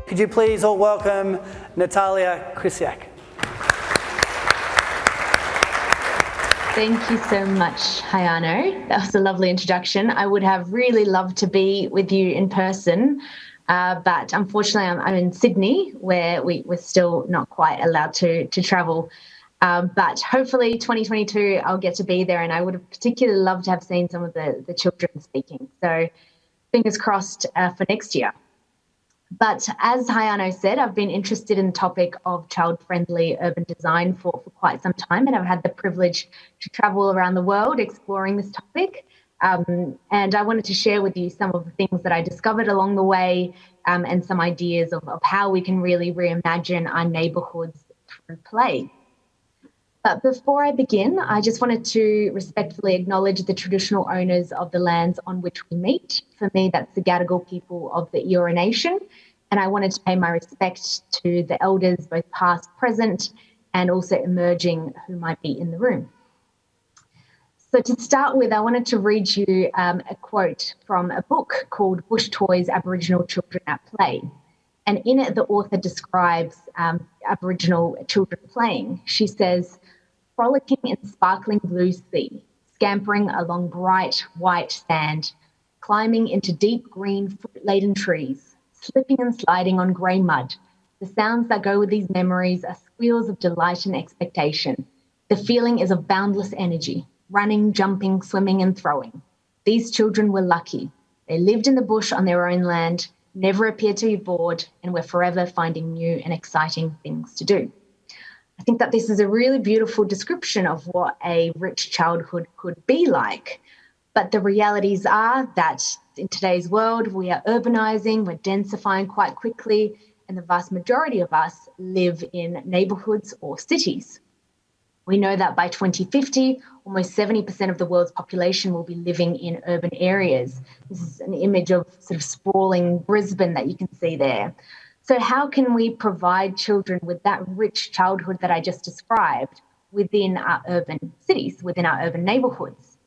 Could you please all welcome Natalia Kryiak? Thank you so much, Hayano. That was a lovely introduction. I would have really loved to be with you in person, but unfortunately I'm in Sydney, where we're still not quite allowed to travel. But hopefully 2022 I'll get to be there, and I would have particularly loved to have seen some of the children speaking. So fingers crossed for next year. But as Hayano said, I've been interested in the topic of child-friendly urban design for quite some time, and I've had the privilege to travel around the world exploring this topic. And I wanted to share with you some of the things that I discovered along the way, and some ideas of how we can really reimagine our neighbourhoods through play. But before I begin, I just wanted to respectfully acknowledge the traditional owners of the lands on which we meet. For me, that's the Gadigal people of the Eora Nation. And I wanted to pay my respect to the elders, both past, present, and also emerging, who might be in the room. So to start with, I wanted to read you a quote from a book called Bush Toys, Aboriginal Children at Play. And in it, the author describes Aboriginal children playing. She says, "Frolicking in sparkling blue sea, scampering along bright white sand, climbing into deep green fruit-laden trees, slipping and sliding on grey mud. The sounds that go with these memories are squeals of delight and expectation. The feeling is of boundless energy, running, jumping, swimming and throwing. These children were lucky. They lived in the bush on their own land, never appeared to be bored, and were forever finding new and exciting things to do." I think that this is a really beautiful description of what a rich childhood could be like. But the realities are that in today's world, we are urbanising, we're densifying quite quickly, and the vast majority of us live in neighbourhoods or cities. We know that by 2050, almost 70% of the world's population will be living in urban areas. This is an image of sort of sprawling Brisbane that you can see there. So how can we provide children with that rich childhood that I just described within our urban cities, within our urban neighbourhoods?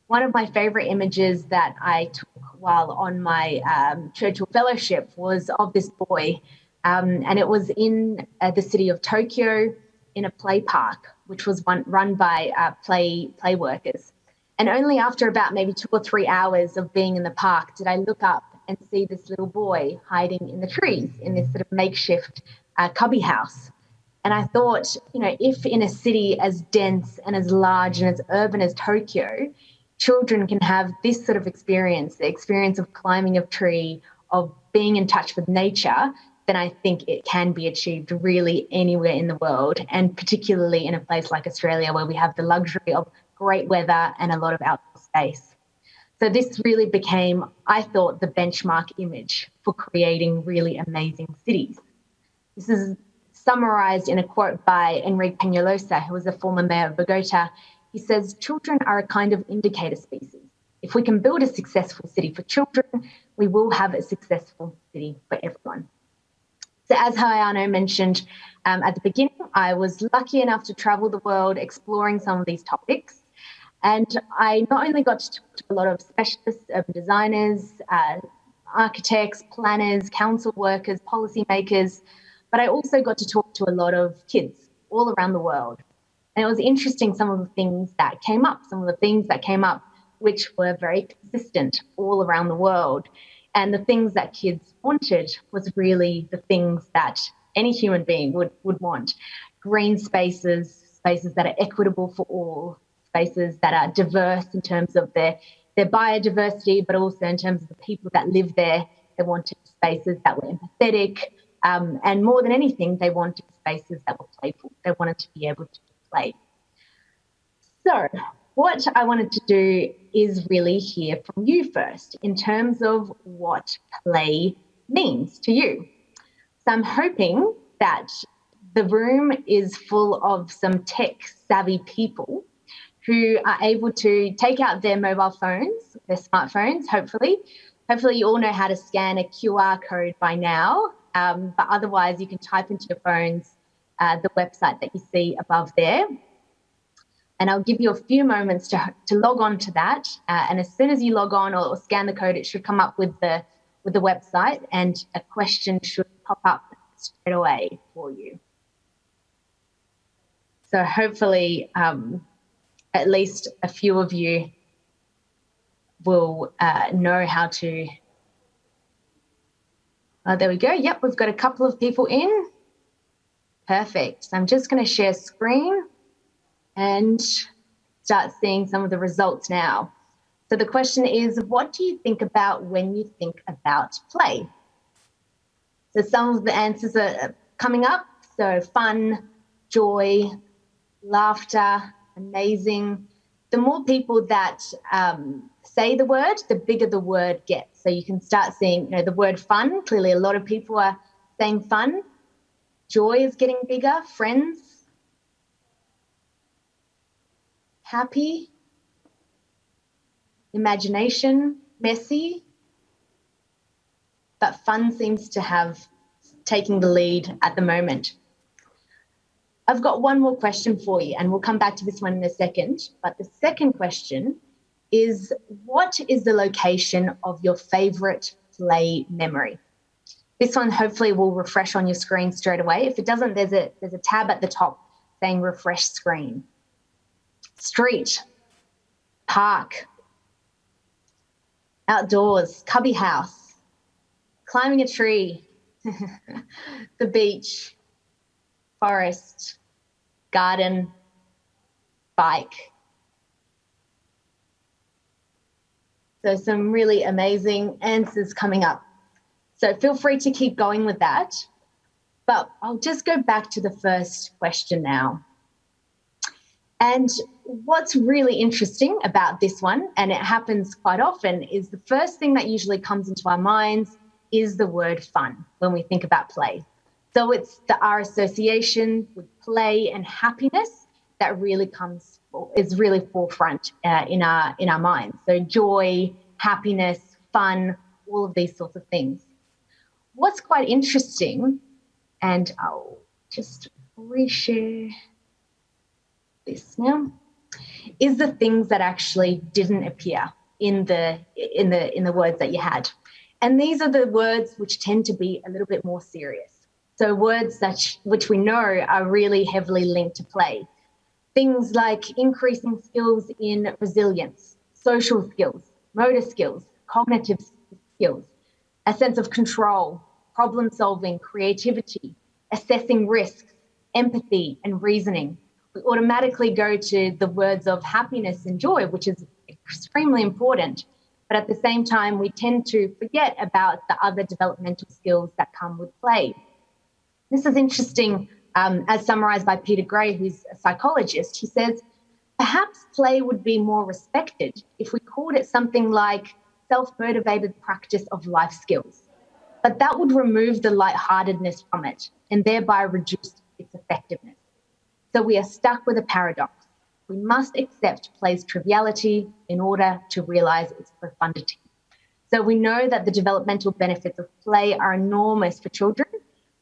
One of my favourite images that I took while on my Churchill Fellowship was of this boy, and it was in the city of Tokyo in a play park, which was run by play workers. And only after about maybe 2 or 3 hours of being in the park did I look up and see this little boy hiding in the trees in this sort of makeshift cubby house. And I thought, if in a city as dense and as large and as urban as Tokyo, children can have this sort of experience, the experience of climbing a tree, of being in touch with nature, then I think it can be achieved really anywhere in the world, and particularly in a place like Australia where we have the luxury of great weather and a lot of outdoor space. So this really became, I thought, the benchmark image for creating really amazing cities. This is summarised in a quote by Enrique Peñalosa, who was the former mayor of Bogota. He says, "Children are a kind of indicator species. If we can build a successful city for children, we will have a successful city for everyone." So as Hayano mentioned at the beginning, I was lucky enough to travel the world exploring some of these topics. And I not only got to talk to a lot of specialists, urban designers, architects, planners, council workers, policymakers, but I also got to talk to a lot of kids all around the world. And it was interesting, some of the things that came up, which were very consistent all around the world. And the things that kids wanted was really the things that any human being would want. Green spaces that are equitable for all, spaces that are diverse in terms of their biodiversity, but also in terms of the people that live there. They wanted spaces that were empathetic, and more than anything, they wanted spaces that were playful. They wanted to be able to play. So what I wanted to do is really hear from you first in terms of what play means to you. So I'm hoping that the room is full of some tech-savvy people who are able to take out their mobile phones, their smartphones, hopefully. Hopefully you all know how to scan a QR code by now, but otherwise you can type into your phones the website that you see above there. And I'll give you a few moments to log on to that. And as soon as you log on or scan the code, it should come up with the website, and a question should pop up straight away for you. So hopefully at least a few of you will know how to. There we go. Yep, we've got a couple of people in. Perfect. So I'm just going to share screen and start seeing some of the results now. So the question is, what do you think about when you think about play? So some of the answers are coming up. So fun, joy, laughter, amazing. The more people that say the word, the bigger the word gets. So you can start seeing, the word fun. Clearly a lot of people are saying fun. Joy is getting bigger. Friends. Happy. Imagination. Messy. But fun seems to have taken the lead at the moment. I've got one more question for you, and we'll come back to this one in a second. But the second question is, what is the location of your favourite play memory? This one hopefully will refresh on your screen straight away. If it doesn't, there's a tab at the top saying refresh screen. Street, park, outdoors, cubby house, climbing a tree, the beach, forest, garden, bike. So some really amazing answers coming up. So feel free to keep going with that. But I'll just go back to the first question now. And what's really interesting about this one, and it happens quite often, is the first thing that usually comes into our minds is the word fun when we think about play. So it's our association with play and happiness that really is really forefront in our minds. So joy, happiness, fun, all of these sorts of things. What's quite interesting, and I'll just reshare this now, is the things that actually didn't appear in the words that you had. And these are the words which tend to be a little bit more serious. So words which we know are really heavily linked to play. Things like increasing skills in resilience, social skills, motor skills, cognitive skills, a sense of control, problem solving, creativity, assessing risks, empathy, and reasoning. We automatically go to the words of happiness and joy, which is extremely important. But at the same time, we tend to forget about the other developmental skills that come with play. This is interesting, as summarized by Peter Gray, who's a psychologist. He says, perhaps play would be more respected if we called it something like self-motivated practice of life skills. But that would remove the lightheartedness from it and thereby reduce its effectiveness. So we are stuck with a paradox. We must accept play's triviality in order to realize its profundity. So we know that the developmental benefits of play are enormous for children,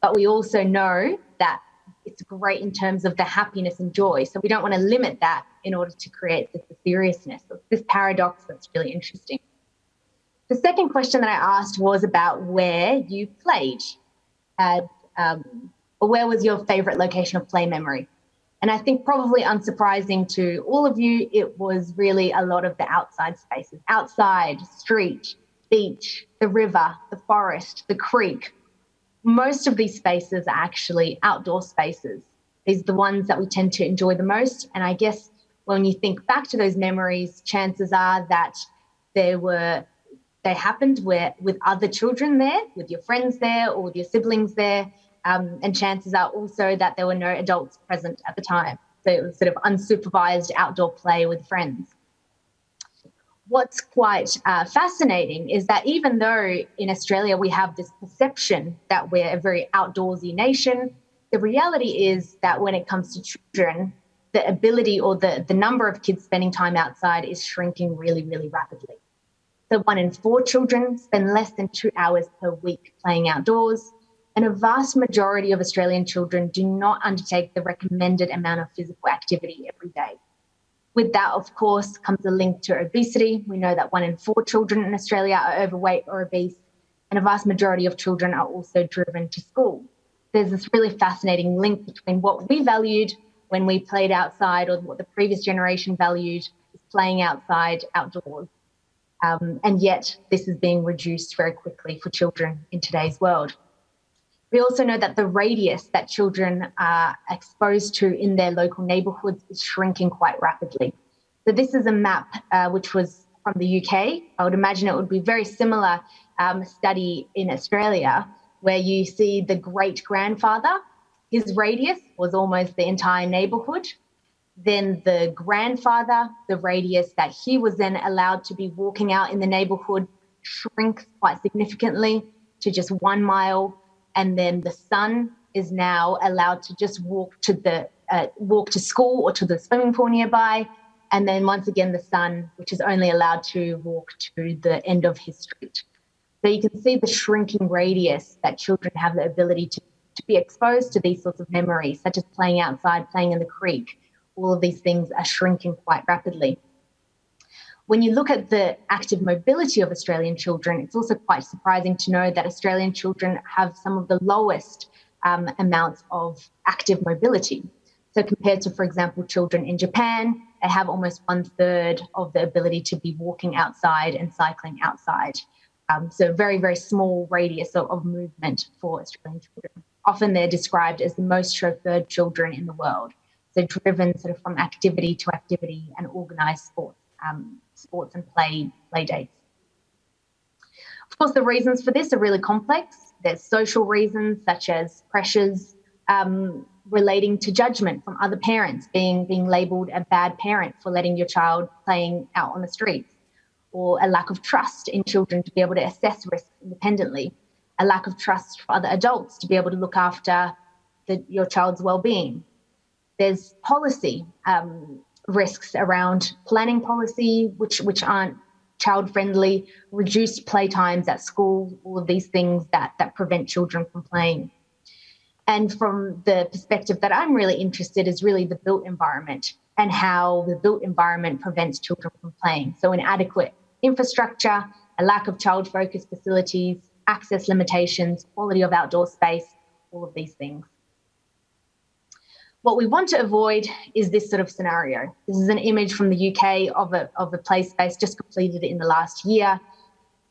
but we also know that it's great in terms of the happiness and joy. So we don't want to limit that in order to create the seriousness. So this paradox that's really interesting. The second question that I asked was about where you played, or where was your favourite location of play memory? And I think probably unsurprising to all of you, it was really a lot of the outside spaces. Outside, street, beach, the river, the forest, the creek. Most of these spaces are actually outdoor spaces. These are the ones that we tend to enjoy the most. And I guess when you think back to those memories, chances are that they happened with other children there, with your friends there or with your siblings there. And chances are also that there were no adults present at the time. So it was sort of unsupervised outdoor play with friends. What's quite fascinating is that even though in Australia we have this perception that we're a very outdoorsy nation, the reality is that when it comes to children, the ability or the number of kids spending time outside is shrinking really, really rapidly. So 1 in 4 children spend less than 2 hours per week playing outdoors, and a vast majority of Australian children do not undertake the recommended amount of physical activity every day. With that, of course, comes a link to obesity. We know that 1 in 4 children in Australia are overweight or obese, and a vast majority of children are also driven to school. There's this really fascinating link between what we valued when we played outside, or what the previous generation valued, is playing outside, outdoors. And yet this is being reduced very quickly for children in today's world. We also know that the radius that children are exposed to in their local neighbourhoods is shrinking quite rapidly. So this is a map which was from the UK. I would imagine it would be very similar study in Australia, where you see the great-grandfather, his radius was almost the entire neighbourhood. Then the grandfather, the radius that he was then allowed to be walking out in the neighbourhood shrinks quite significantly to just 1 mile. And then the son is now allowed to just walk to school or to the swimming pool nearby. And then once again, the son, which is only allowed to walk to the end of his street. So you can see the shrinking radius that children have the ability to be exposed to these sorts of memories, such as playing outside, playing in the creek. All of these things are shrinking quite rapidly. When you look at the active mobility of Australian children, it's also quite surprising to know that Australian children have some of the lowest amounts of active mobility. So compared to, for example, children in Japan, they have almost 1/3 of the ability to be walking outside and cycling outside. So very, very small radius of movement for Australian children. Often they're described as the most chauffeured children in the world. So driven sort of from activity to activity and organised sports and play dates. Of course, the reasons for this are really complex. There's social reasons, such as pressures relating to judgment from other parents, being labelled a bad parent for letting your child playing out on the streets, or a lack of trust in children to be able to assess risk independently, a lack of trust for other adults to be able to look after your child's well-being. There's policy risks around planning policy, which aren't child-friendly, reduced playtimes at school, all of these things that prevent children from playing. And from the perspective that I'm really interested is really the built environment and how the built environment prevents children from playing. So inadequate infrastructure, a lack of child-focused facilities, access limitations, quality of outdoor space, all of these things. What we want to avoid is this sort of scenario. This is an image from the UK of a play space just completed in the last year.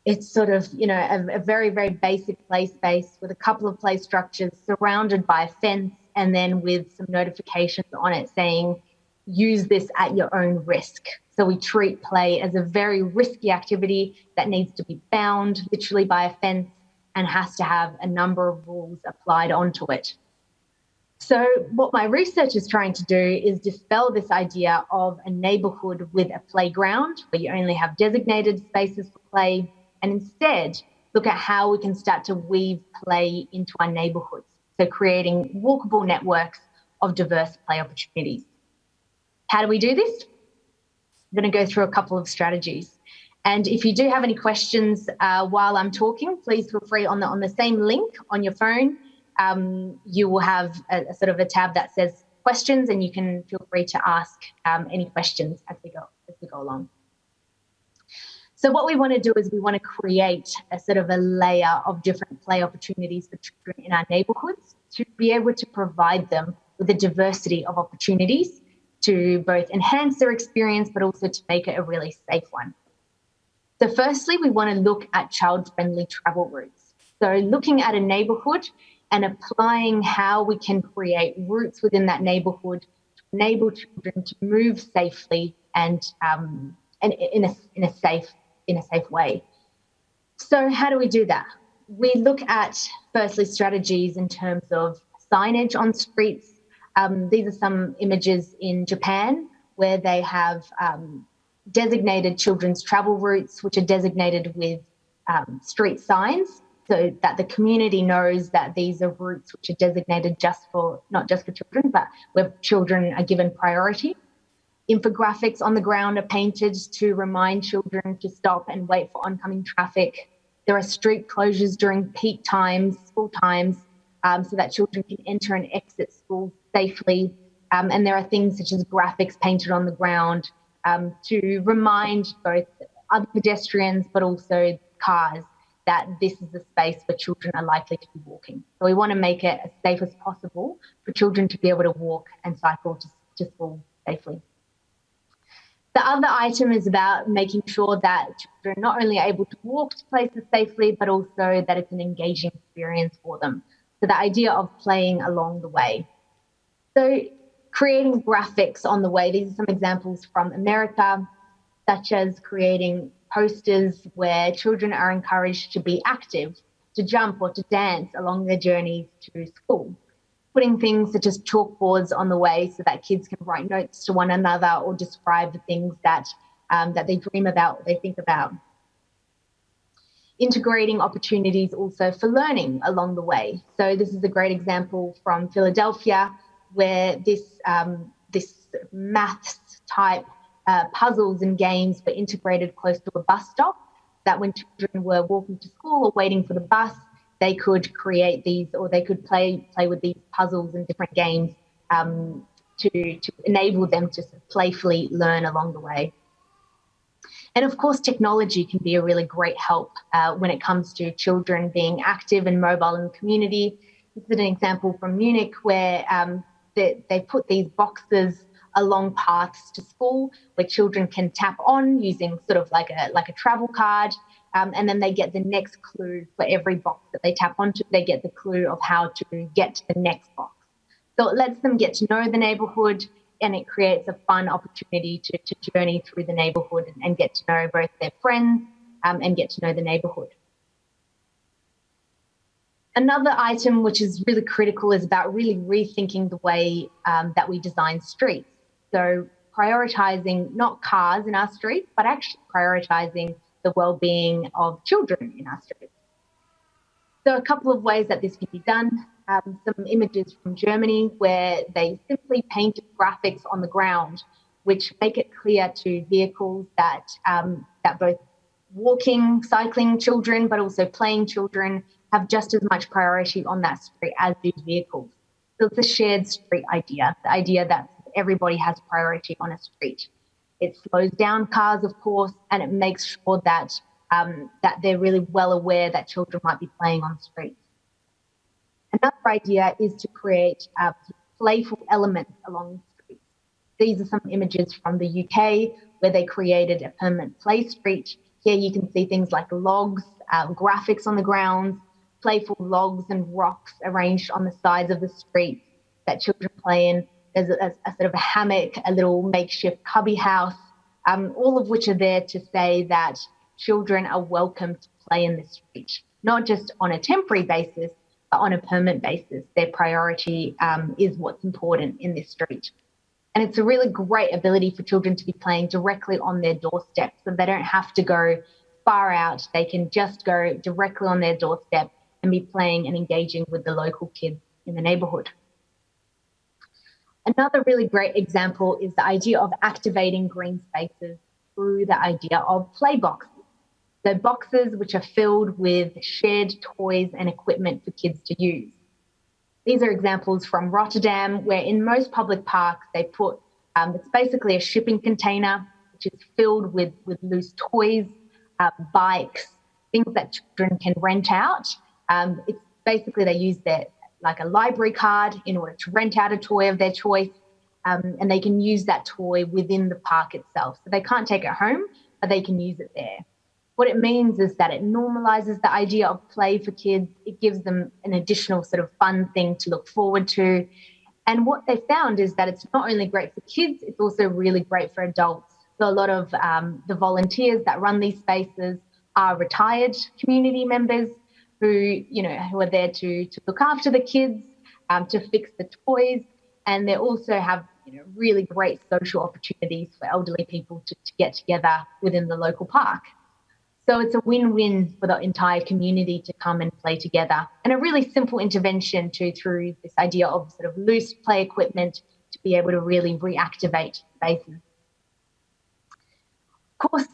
It's sort of, a very, very basic play space with a couple of play structures surrounded by a fence, and then with some notifications on it saying, use this at your own risk. So we treat play as a very risky activity that needs to be bound literally by a fence and has to have a number of rules applied onto it. So what my research is trying to do is dispel this idea of a neighbourhood with a playground where you only have designated spaces for play, and instead look at how we can start to weave play into our neighbourhoods. So creating walkable networks of diverse play opportunities. How do we do this? I'm going to go through a couple of strategies. And if you do have any questions while I'm talking, please feel free on the same link on your phone. You will have a sort of a tab that says questions, and you can feel free to ask any questions as we go along. So what we want to do is we want to create a sort of a layer of different play opportunities for children in our neighbourhoods to be able to provide them with a diversity of opportunities to both enhance their experience but also to make it a really safe one. So firstly, we want to look at child-friendly travel routes. So looking at a neighbourhood and applying how we can create routes within that neighbourhood to enable children to move safely and in a safe way. So how do we do that? We look at, firstly, strategies in terms of signage on streets. These are some images in Japan where they have designated children's travel routes, which are designated with street signs, so that the community knows that these are routes which are designated not just for children, but where children are given priority. Infographics on the ground are painted to remind children to stop and wait for oncoming traffic. There are street closures during peak times, school times, so that children can enter and exit school safely. And there are things such as graphics painted on the ground to remind both other pedestrians but also cars that this is the space where children are likely to be walking. So we want to make it as safe as possible for children to be able to walk and cycle to school safely. The other item is about making sure that children not only are able to walk to places safely, but also that it's an engaging experience for them. So the idea of playing along the way. So creating graphics on the way. These are some examples from America, such as creating posters where children are encouraged to be active, to jump or to dance along their journeys to school. Putting things such as chalkboards on the way so that kids can write notes to one another or describe the things that they dream about, they think about. Integrating opportunities also for learning along the way. So this is a great example from Philadelphia, where this maths type puzzles and games were integrated close to a bus stop, that when children were walking to school or waiting for the bus, they could create these, or they could play with these puzzles and different games to enable them to playfully learn along the way. And of course, technology can be a really great help when it comes to children being active and mobile in the community. This is an example from Munich where they put these boxes along paths to school where children can tap on using sort of like a travel card. And then they get the next clue for every box that they tap onto. They get the clue of how to get to the next box. So it lets them get to know the neighbourhood, and it creates a fun opportunity to journey through the neighbourhood and get to know both their friends and get to know the neighbourhood. Another item which is really critical is about really rethinking the way that we design streets. So prioritising not cars in our streets, but actually prioritising the well-being of children in our streets. So a couple of ways that this can be done. Some images from Germany where they simply painted graphics on the ground, which make it clear to vehicles that both walking, cycling children, but also playing children have just as much priority on that street as these vehicles. So it's a shared street idea, the idea that everybody has priority on a street. It slows down cars, of course, and it makes sure that they're really well aware that children might be playing on streets. Another idea is to create playful elements along the streets. These are some images from the UK where they created a permanent play street. Here you can see things like logs, graphics on the ground, playful logs and rocks arranged on the sides of the street that children play in. There's a sort of a hammock, a little makeshift cubby house, all of which are there to say that children are welcome to play in the street, not just on a temporary basis, but on a permanent basis. Their priority is what's important in this street. And it's a really great ability for children to be playing directly on their doorstep, so they don't have to go far out. They can just go directly on their doorstep and be playing and engaging with the local kids in the neighbourhood. Another really great example is the idea of activating green spaces through the idea of play boxes. So boxes which are filled with shared toys and equipment for kids to use. These are examples from Rotterdam, where in most public parks they put, it's basically a shipping container which is filled with loose toys, bikes, things that children can rent out. It's basically they use like a library card in order to rent out a toy of their choice, and they can use that toy within the park itself. So they can't take it home, but they can use it there. What it means is that it normalizes the idea of play for kids. It gives them an additional sort of fun thing to look forward to. And what they found is that it's not only great for kids, it's also really great for adults. So a lot of the volunteers that run these spaces are retired community members who are there to look after the kids, to fix the toys, and they also have really great social opportunities for elderly people to get together within the local park. So it's a win-win for the entire community to come and play together, and a really simple intervention through this idea of sort of loose play equipment to be able to really reactivate spaces. Of course,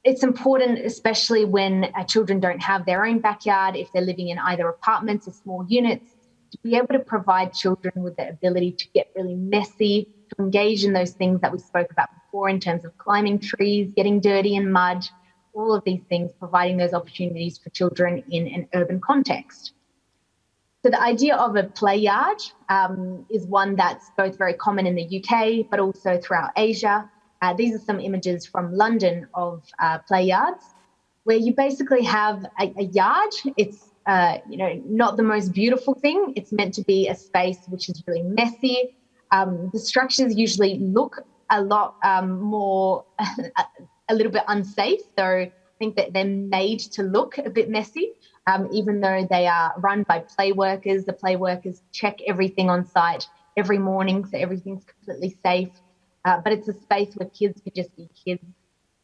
it's important, especially when children don't have their own backyard, if they're living in either apartments or small units, to be able to provide children with the ability to get really messy, to engage in those things that we spoke about before in terms of climbing trees, getting dirty in mud, all of these things, providing those opportunities for children in an urban context. So the idea of a play yard is one that's both very common in the UK, but also throughout Asia. These are some images from London of play yards, where you basically have a yard. It's not the most beautiful thing. It's meant to be a space which is really messy. The structures usually look a lot more, a little bit unsafe, though I think that they're made to look a bit messy. Even though they are run by play workers, the play workers check everything on site every morning, so everything's completely safe. But it's a space where kids can just be kids.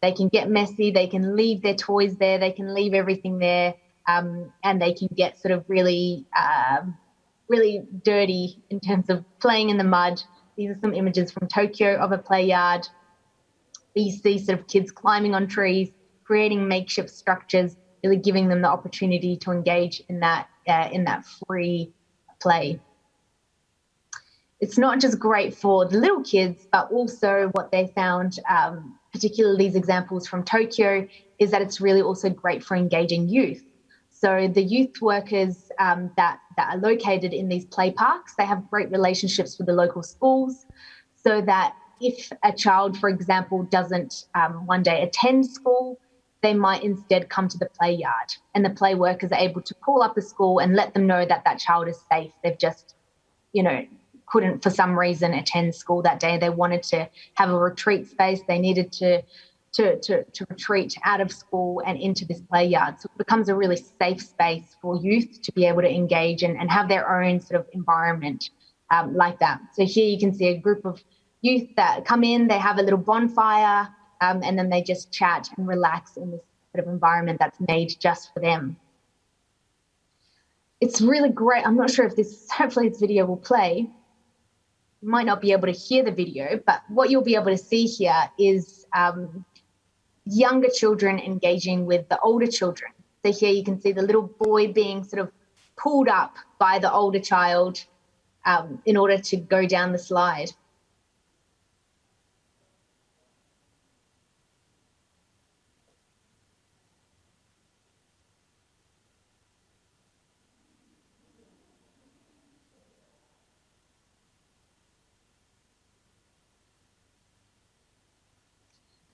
They can get messy, they can leave their toys there, they can leave everything there, and they can get sort of really dirty in terms of playing in the mud. These are some images from Tokyo of a play yard. You see sort of kids climbing on trees, creating makeshift structures, really giving them the opportunity to engage in that free play. It's not just great for the little kids, but also what they found, particularly these examples from Tokyo, is that it's really also great for engaging youth. So the youth workers that are located in these play parks, they have great relationships with the local schools, so that if a child, for example, doesn't one day attend school, they might instead come to the play yard, and the play workers are able to call up the school and let them know that that child is safe. They've just, couldn't for some reason attend school that day. They wanted to have a retreat space. They needed to retreat out of school and into this play yard. So it becomes a really safe space for youth to be able to engage and have their own sort of environment like that. So here you can see a group of youth that come in, they have a little bonfire, and then they just chat and relax in this sort of environment that's made just for them. It's really great. I'm not sure if hopefully this video will play. You might not be able to hear the video, but what you'll be able to see here is younger children engaging with the older children. So here you can see the little boy being sort of pulled up by the older child in order to go down the slide.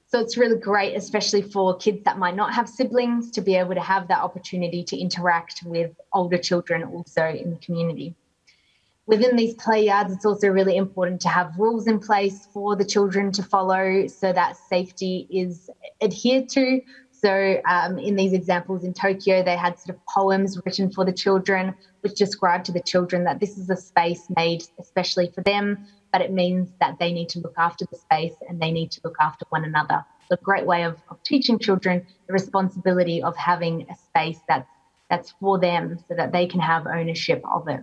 So it's really great, especially for kids that might not have siblings, to be able to have that opportunity to interact with older children also in the community. Within these play yards, it's also really important to have rules in place for the children to follow so that safety is adhered to. So in these examples in Tokyo, they had sort of poems written for the children, which described to the children that this is a space made especially for them, but it means that they need to look after the space and they need to look after one another. So a great way of teaching children the responsibility of having a space that's for them so that they can have ownership of it.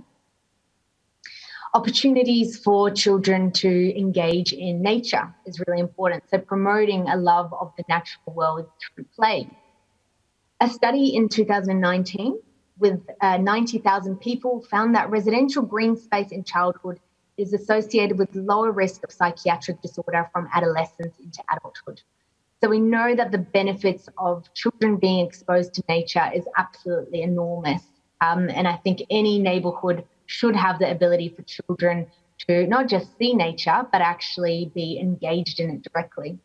Opportunities for children to engage in nature is really important. So promoting a love of the natural world through play. A study in 2019 with 90,000 people found that residential green space in childhood is associated with lower risk of psychiatric disorder from adolescence into adulthood. So we know that the benefits of children being exposed to nature is absolutely enormous. And I think any neighbourhood should have the ability for children to not just see nature, but actually be engaged in it directly.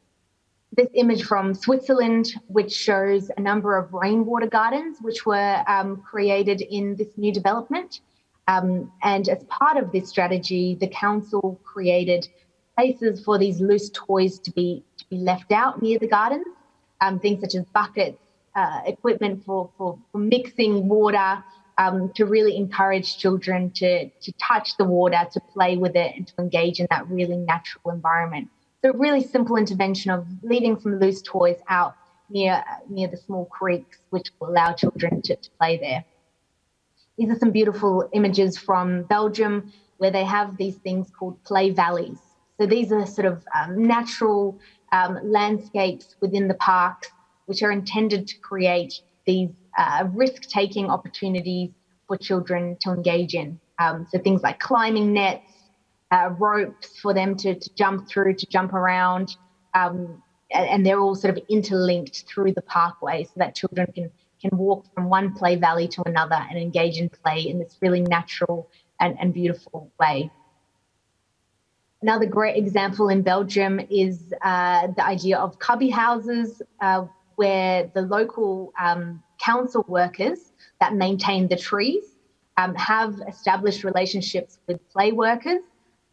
This image from Switzerland, which shows a number of rainwater gardens, which were created in this new development. And as part of this strategy, the council created places for these loose toys to be left out near the gardens, things such as buckets, equipment for mixing water, to really encourage children to touch the water, to play with it, and to engage in that really natural environment. So a really simple intervention of leaving some loose toys out near the small creeks, which will allow children to play there. These are some beautiful images from Belgium where they have these things called play valleys. So these are sort of natural landscapes within the parks, which are intended to create these risk-taking opportunities for children to engage in. So things like climbing nets, ropes for them to jump through, to jump around, and they're all sort of interlinked through the parkway so that children can walk from one play valley to another and engage in play in this really natural and beautiful way. Another great example in Belgium is the idea of cubby houses, where the local council workers that maintain the trees have established relationships with play workers,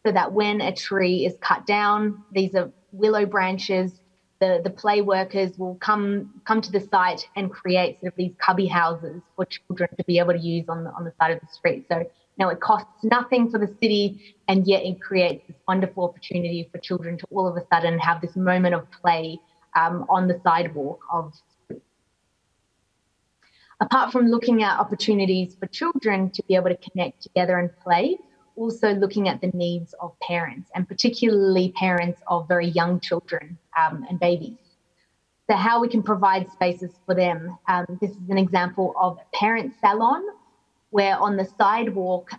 so that when a tree is cut down, these are willow branches, the play workers will come to the site and create sort of these cubby houses for children to be able to use on the side of the street. So now it costs nothing for the city, and yet it creates this wonderful opportunity for children to all of a sudden have this moment of play on the sidewalk of. Apart from looking at opportunities for children to be able to connect together and play, also looking at the needs of parents, and particularly parents of very young children and babies. So how we can provide spaces for them. This is an example of a parent salon, where on the sidewalk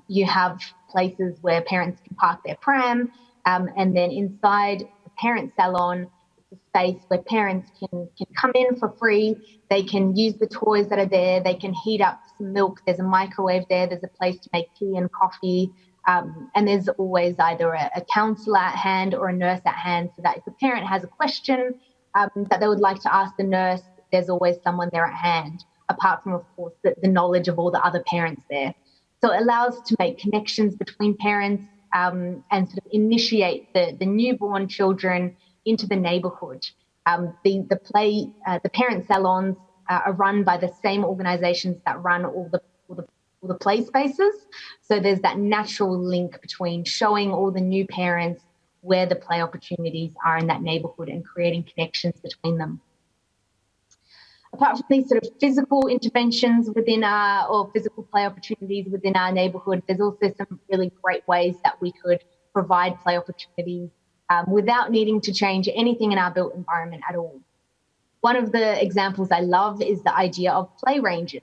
you have places where parents can park their pram, and then inside the parent salon, it's a space where parents can come in for free. They can use the toys that are there. They can heat up some milk. There's a microwave there. There's a place to make tea and coffee. And there's always either a counsellor at hand or a nurse at hand, so that if a parent has a question that they would like to ask the nurse, there's always someone there at hand, apart from, of course, the knowledge of all the other parents there. So it allows us to make connections between parents and sort of initiate the newborn children into the neighbourhood. The parent salons are run by the same organisations that run all the play spaces. So there's that natural link between showing all the new parents where the play opportunities are in that neighbourhood and creating connections between them. Apart from these sort of physical interventions or physical play opportunities within our neighbourhood, there's also some really great ways that we could provide play opportunities without needing to change anything in our built environment at all. One of the examples I love is the idea of play ranges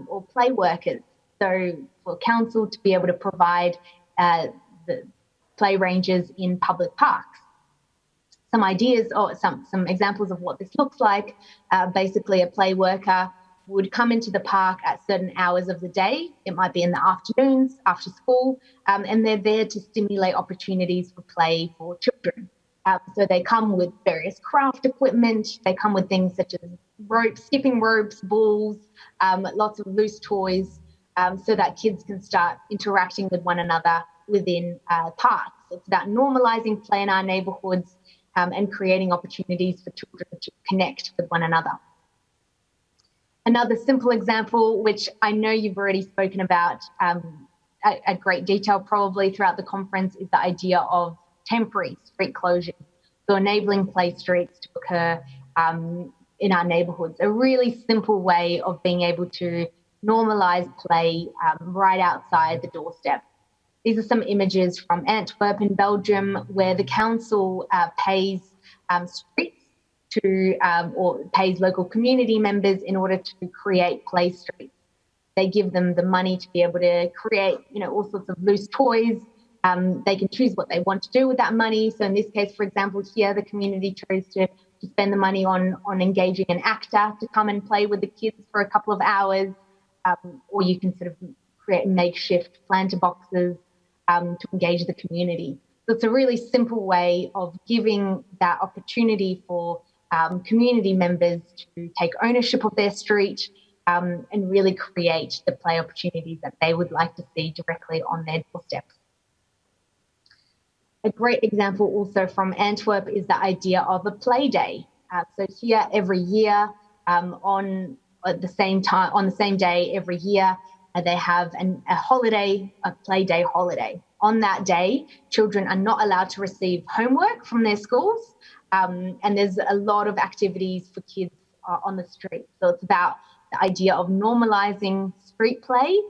or play workers. So for council to be able to provide the play ranges in public parks. Some ideas or some examples of what this looks like. Basically, a play worker would come into the park at certain hours of the day. It might be in the afternoons, after school, and they're there to stimulate opportunities for play for children. So they come with various craft equipment. They come with things such as ropes, skipping ropes, balls, lots of loose toys, so that kids can start interacting with one another within parks. It's about normalising play in our neighbourhoods and creating opportunities for children to connect with one another. Another simple example, which I know you've already spoken about at great detail probably throughout the conference, is the idea of temporary street closures, so enabling play streets to occur in our neighbourhoods. A really simple way of being able to normalise play right outside the doorstep. These are some images from Antwerp in Belgium, where the council pays streets or pays local community members in order to create play streets. They give them the money to be able to create, all sorts of loose toys. They can choose what they want to do with that money. So in this case, for example, here the community chose to spend the money on engaging an actor to come and play with the kids for a couple of hours, or you can sort of create makeshift planter boxes to engage the community. So it's a really simple way of giving that opportunity for community members to take ownership of their street and really create the play opportunities that they would like to see directly on their doorsteps. A great example also from Antwerp is the idea of a play day. So here every year on the same day every year, they have a holiday, a play day holiday. On that day, children are not allowed to receive homework from their schools, and there's a lot of activities for kids on the street. So it's about the idea of normalising street play.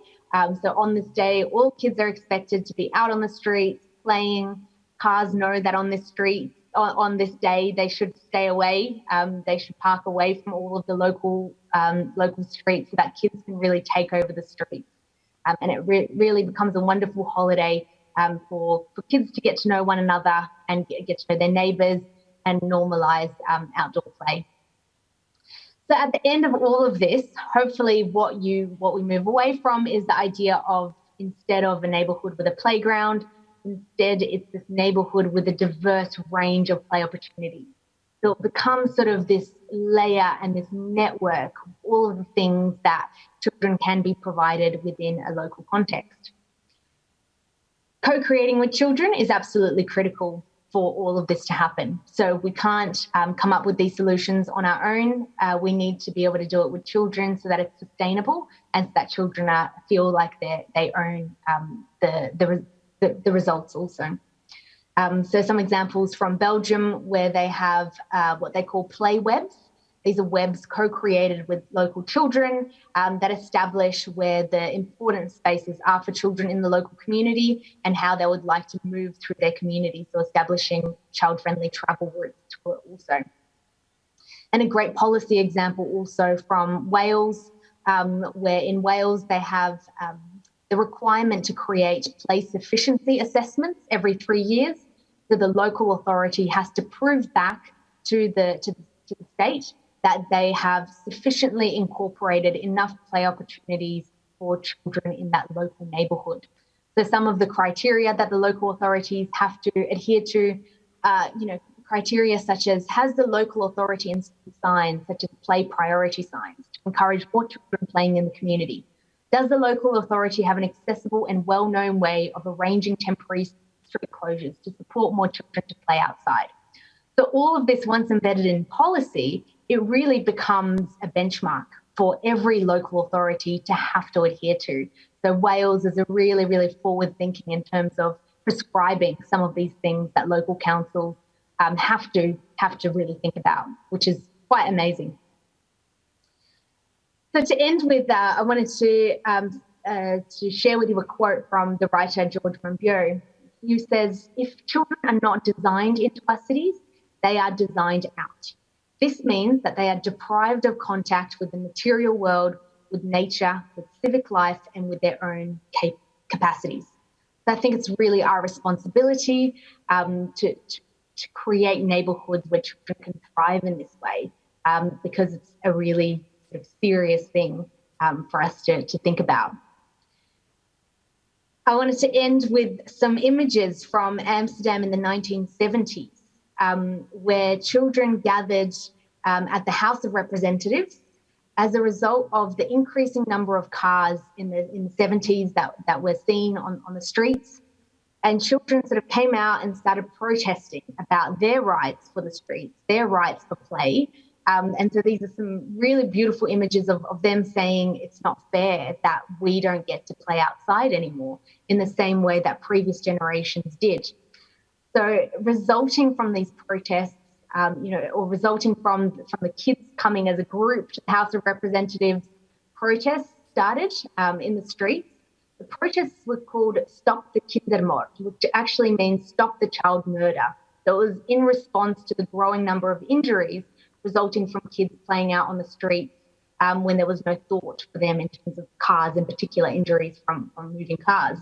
So on this day, all kids are expected to be out on the streets playing. Cars know that on this street, on this day, they should stay away. They should park away from all of the local streets so that kids can really take over the streets. And it really becomes a wonderful holiday for kids to get to know one another and get to know their neighbours, and normalise outdoor play. So at the end of all of this, hopefully what we move away from is the idea of, instead of a neighbourhood with a playground, instead it's this neighbourhood with a diverse range of play opportunities. So it becomes sort of this layer and this network of all of the things that children can be provided within a local context. Co-creating with children is absolutely critical for all of this to happen. So we can't come up with these solutions on our own. We need to be able to do it with children so that it's sustainable and so that children feel like they own the results also. So some examples from Belgium, where they have what they call play webs. These are webs co-created with local children that establish where the important spaces are for children in the local community and how they would like to move through their community, so establishing child-friendly travel routes to it also. And a great policy example also from Wales, where in Wales they have the requirement to create place efficiency assessments every 3 years. So the local authority has to prove back to the state that they have sufficiently incorporated enough play opportunities for children in that local neighbourhood. So some of the criteria that the local authorities have to adhere to, criteria such as, has the local authority installed signs such as play priority signs to encourage more children playing in the community? Does the local authority have an accessible and well-known way of arranging temporary street closures to support more children to play outside? So all of this, once embedded in policy, it really becomes a benchmark for every local authority to have to adhere to. So Wales is a really, really forward thinking in terms of prescribing some of these things that local councils have to really think about, which is quite amazing. So to end with, I wanted to share with you a quote from the writer George Monbiot, who says, "If children are not designed into our cities, they are designed out. This means that they are deprived of contact with the material world, with nature, with civic life, and with their own capacities." So I think it's really our responsibility to create neighbourhoods where children can thrive in this way, because it's a really sort of serious thing for us to think about. I wanted to end with some images from Amsterdam in the 1970s. Where children gathered at the House of Representatives as a result of the increasing number of cars in the 70s that were seen on the streets. And children sort of came out and started protesting about their rights for the streets, their rights for play. And so these are some really beautiful images of them saying it's not fair that we don't get to play outside anymore in the same way that previous generations did. So resulting from these protests, or resulting from the kids coming as a group to the House of Representatives, protests started in the streets. The protests were called Stop the Kindermord, which actually means Stop the Child Murder. So it was in response to the growing number of injuries resulting from kids playing out on the streets when there was no thought for them in terms of cars, in particular injuries from moving cars.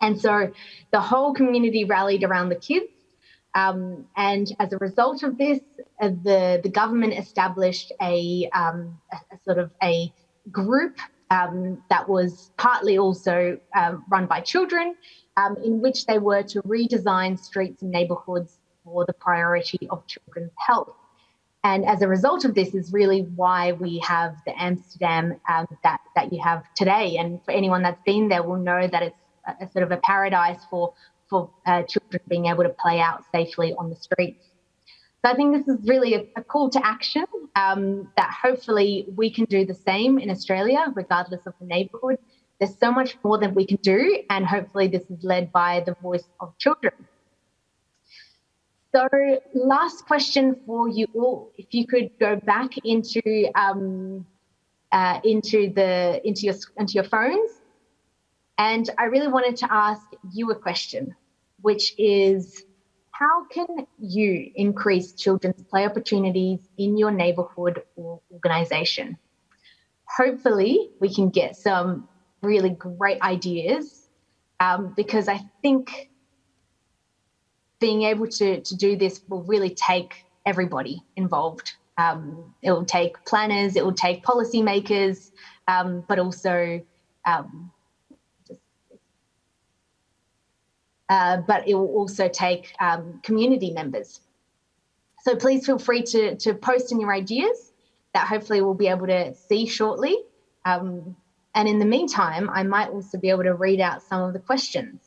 And so the whole community rallied around the kids. And as a result of this, the government established a sort of a group that was partly also run by children, in which they were to redesign streets and neighbourhoods for the priority of children's health. And as a result of this is really why we have the Amsterdam that you have today. And for anyone that's been there will know that it's a sort of a paradise for children being able to play out safely on the streets. So I think this is really a call to action that hopefully we can do the same in Australia, regardless of the neighbourhood. There's so much more that we can do, and hopefully this is led by the voice of children. So last question for you all, if you could go back into your phones. And I really wanted to ask you a question, which is, how can you increase children's play opportunities in your neighbourhood or organisation? Hopefully, we can get some really great ideas because I think being able to do this will really take everybody involved. It will take planners, it will take policymakers, but also but it will also take community members. So please feel free to post in your ideas that hopefully we'll be able to see shortly. And in the meantime, I might also be able to read out some of the questions.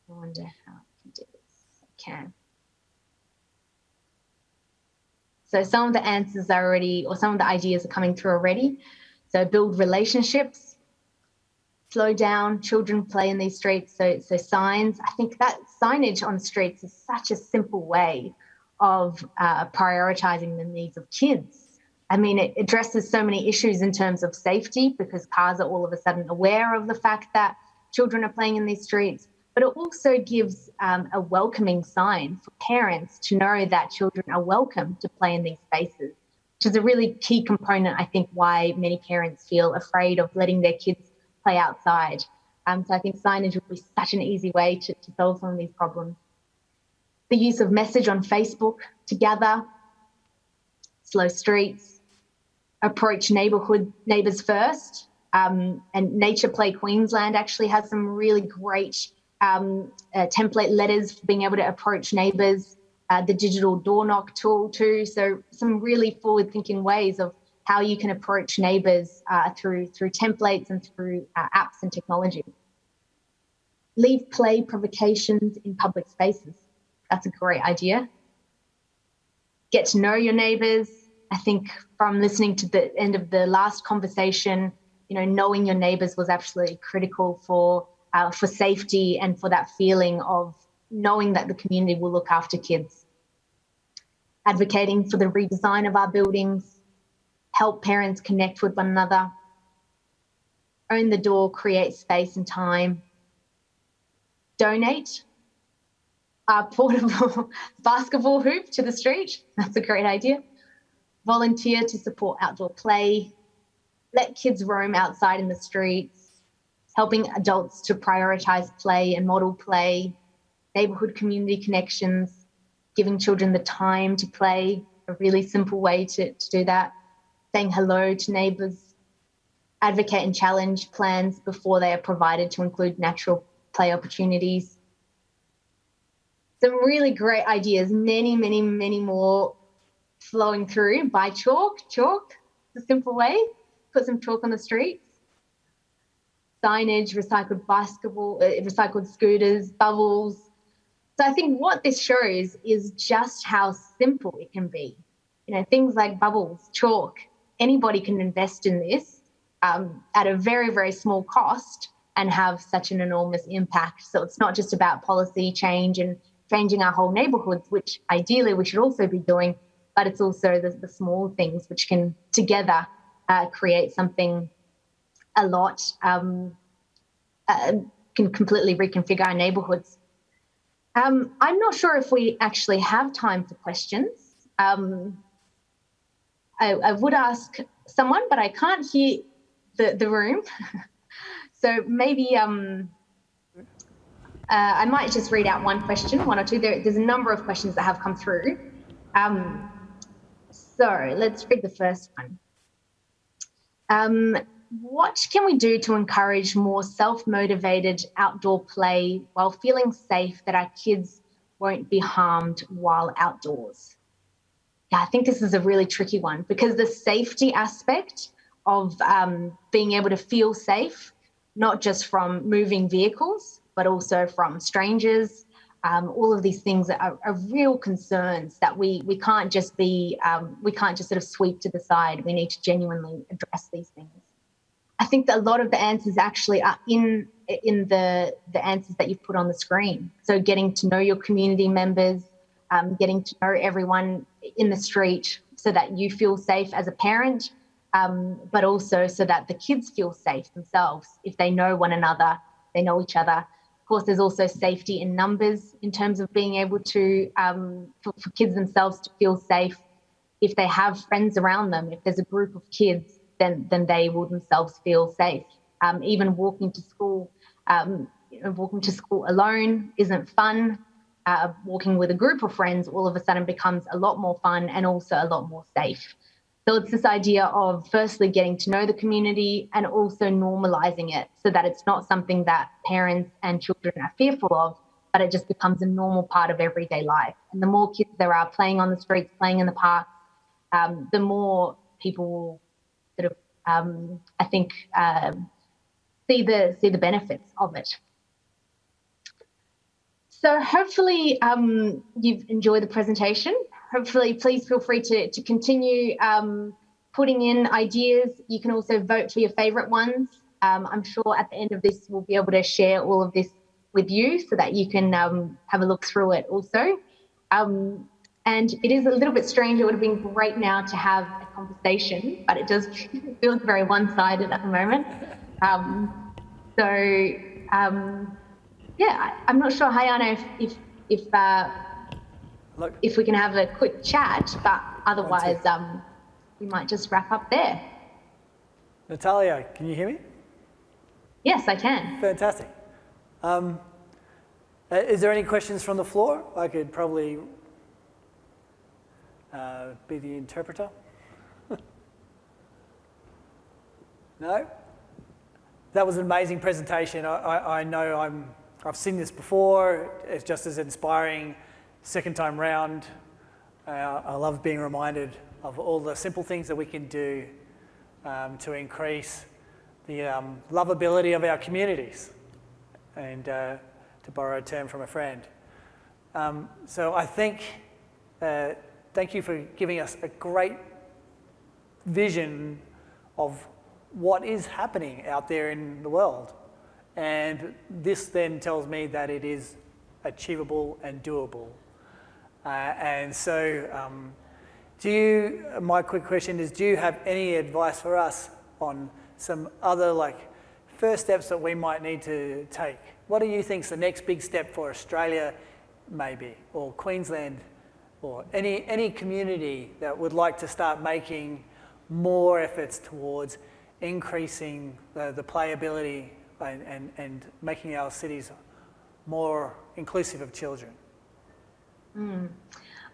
I wonder how I can do this. I can. So some of the answers are already, or some of the ideas are coming through already. So build relationships, slow down, children play in these streets. So signs, I think that signage on streets is such a simple way of prioritising the needs of kids. I mean, it addresses so many issues in terms of safety because cars are all of a sudden aware of the fact that children are playing in these streets, but it also gives a welcoming sign for parents to know that children are welcome to play in these spaces, which is a really key component, I think, why many parents feel afraid of letting their kids play outside. So I think signage would be such an easy way to solve some of these problems. The use of message on Facebook to gather, slow streets, approach neighbours first, and Nature Play Queensland actually has some really great template letters for being able to approach neighbours, the digital door knock tool too. So some really forward-thinking ways of how you can approach neighbours through templates and through apps and technology. Leave play provocations in public spaces. That's a great idea. Get to know your neighbours. I think from listening to the end of the last conversation, knowing your neighbours was absolutely critical for safety and for that feeling of knowing that the community will look after kids. Advocating for the redesign of our buildings, help parents connect with one another, own the door, create space and time, donate a portable basketball hoop to the street. That's a great idea. Volunteer to support outdoor play, let kids roam outside in the streets, helping adults to prioritise play and model play, neighbourhood community connections, giving children the time to play, a really simple way to do that, saying hello to neighbours, advocate and challenge plans before they are provided to include natural play opportunities. Some really great ideas, many, many, many more flowing through. Buy chalk, a simple way, put some chalk on the streets. Signage, recycled scooters, bubbles. So I think what this shows is just how simple it can be. Things like bubbles, chalk, anybody can invest in this at a very, very small cost and have such an enormous impact. So it's not just about policy change and changing our whole neighbourhoods, which ideally we should also be doing, but it's also the small things which can together create something a lot, can completely reconfigure our neighbourhoods. I'm not sure if we actually have time for questions. I would ask someone, but I can't hear the room. So maybe I might just read out one question, one or two. There's a number of questions that have come through. So let's read the first one. What can we do to encourage more self-motivated outdoor play while feeling safe that our kids won't be harmed while outdoors? Yeah, I think this is a really tricky one because the safety aspect of being able to feel safe, not just from moving vehicles, but also from strangers, all of these things are real concerns that we can't just be, we can't just sort of sweep to the side. We need to genuinely address these things. I think that a lot of the answers actually are in the answers that you've put on the screen. So getting to know your community members, getting to know everyone in the street so that you feel safe as a parent, but also so that the kids feel safe themselves. If they know one another, they know each other. Of course, there's also safety in numbers in terms of being able to, for kids themselves to feel safe. If they have friends around them, if there's a group of kids, then they will themselves feel safe. Even walking to school, walking to school alone isn't fun. Walking with a group of friends all of a sudden becomes a lot more fun and also a lot more safe. So it's this idea of firstly getting to know the community and also normalizing it so that it's not something that parents and children are fearful of, but it just becomes a normal part of everyday life. And the more kids there are playing on the streets, playing in the parks, the more people will sort of, I think, see the benefits of it. So hopefully you've enjoyed the presentation. Hopefully, please feel free to continue putting in ideas. You can also vote for your favourite ones. I'm sure at the end of this, we'll be able to share all of this with you so that you can have a look through it also. And it is a little bit strange. It would have been great now to have a conversation, but it does feel very one-sided at the moment. Yeah, I'm not sure, Hayana, if we can have a quick chat, but otherwise we might just wrap up there. Natalia, can you hear me? Yes, I can. Fantastic. Is there any questions from the floor? I could probably be the interpreter. No? That was an amazing presentation. I know I've seen this before. It's just as inspiring second time round. I love being reminded of all the simple things that we can do to increase the lovability of our communities, and to borrow a term from a friend. So I think, thank you for giving us a great vision of what is happening out there in the world. And this then tells me that it is achievable and doable. And so my quick question is, do you have any advice for us on some other first steps that we might need to take? What do you think is the next big step for Australia maybe, or Queensland, or any community that would like to start making more efforts towards increasing the playability and making our cities more inclusive of children?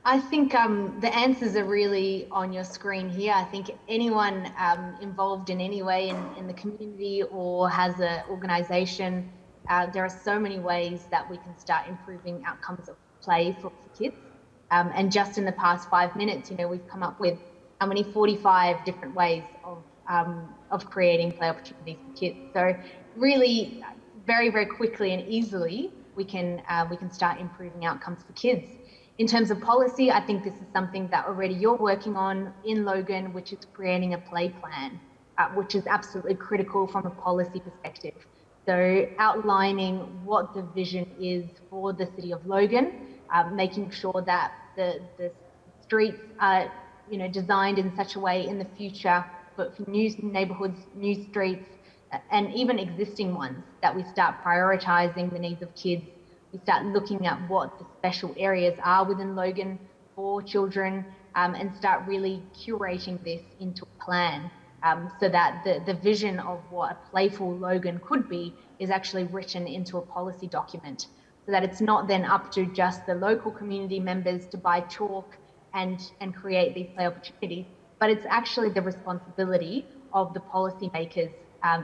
I think the answers are really on your screen here. I think anyone involved in any way in the community or has an organisation, there are so many ways that we can start improving outcomes of play for kids. And just in the past 5 minutes, we've come up with 45 different ways of creating play opportunities for kids. So really, very, very quickly and easily, we can start improving outcomes for kids. In terms of policy, I think this is something that already you're working on in Logan, which is creating a play plan, which is absolutely critical from a policy perspective. So outlining what the vision is for the city of Logan, making sure that the streets are designed in such a way in the future for new neighbourhoods, new streets, and even existing ones, that we start prioritising the needs of kids. We start looking at what the special areas are within Logan for children, and start really curating this into a plan, so that the vision of what a playful Logan could be is actually written into a policy document, so that it's not then up to just the local community members to buy chalk and create these play opportunities, but it's actually the responsibility of the policymakers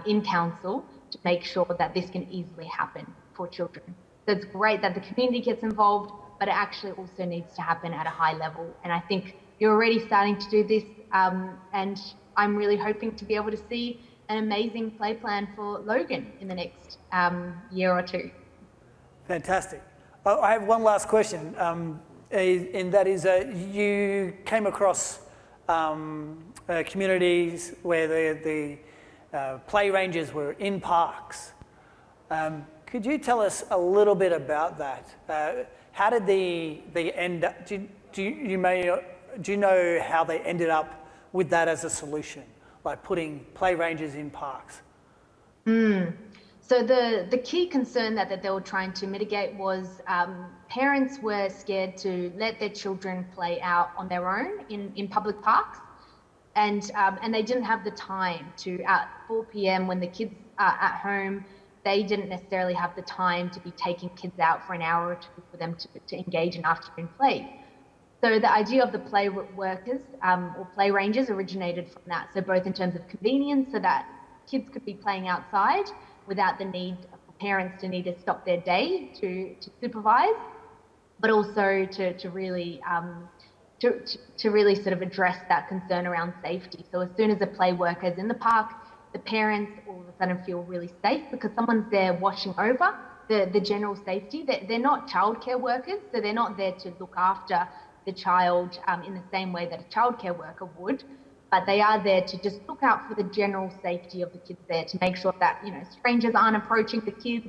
in council to make sure that this can easily happen for children. So it's great that the community gets involved, but it actually also needs to happen at a high level. And I think you're already starting to do this, and I'm really hoping to be able to see an amazing play plan for Logan in the next year or two. Fantastic. I have one last question, and that is, you came across communities where the play ranges were in parks. Could you tell us a little bit about that? How did they end up? Do you know how they ended up with that as a solution, like putting play ranges in parks? So the key concern that they were trying to mitigate was parents were scared to let their children play out on their own in public parks, and they didn't have the time to, at 4 p.m. when the kids are at home, they didn't necessarily have the time to be taking kids out for an hour or two for them to engage in afternoon play. So the idea of the play workers or play rangers originated from that. So both in terms of convenience, so that kids could be playing outside without the need for parents to need to stop their day to supervise, but also to really to really sort of address that concern around safety. So as soon as a play worker is in the park, the parents all of a sudden feel really safe because someone's there watching over the general safety. They're not childcare workers, so they're not there to look after the child in the same way that a childcare worker would, but they are there to just look out for the general safety of the kids there, to make sure that, you know, strangers aren't approaching the kids,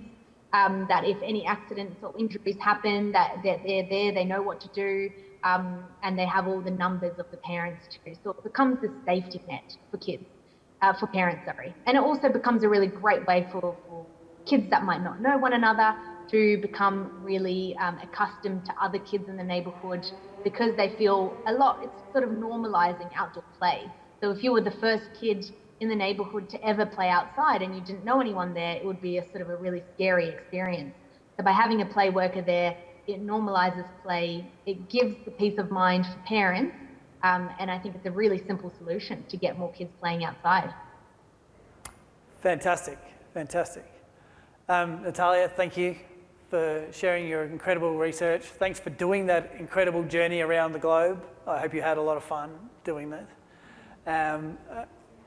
that if any accidents or injuries happen, that they're there, they know what to do, and they have all the numbers of the parents too. So it becomes a safety net for kids, for parents, sorry. And it also becomes a really great way for kids that might not know one another to become really accustomed to other kids in the neighbourhood, because they feel it's sort of normalising outdoor play. So if you were the first kid in the neighbourhood to ever play outside and you didn't know anyone there, it would be a sort of a really scary experience. So by having a play worker there, it normalises play, it gives the peace of mind for parents, and I think it's a really simple solution to get more kids playing outside. Fantastic, fantastic. Natalia, thank you for sharing your incredible research. Thanks for doing that incredible journey around the globe. I hope you had a lot of fun doing that.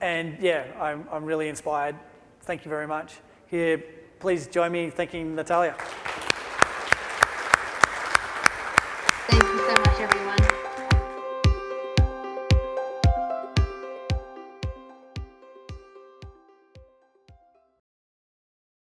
And yeah, I'm really inspired. Thank you very much. Here, please join me in thanking Natalia. Thank you so much, everyone.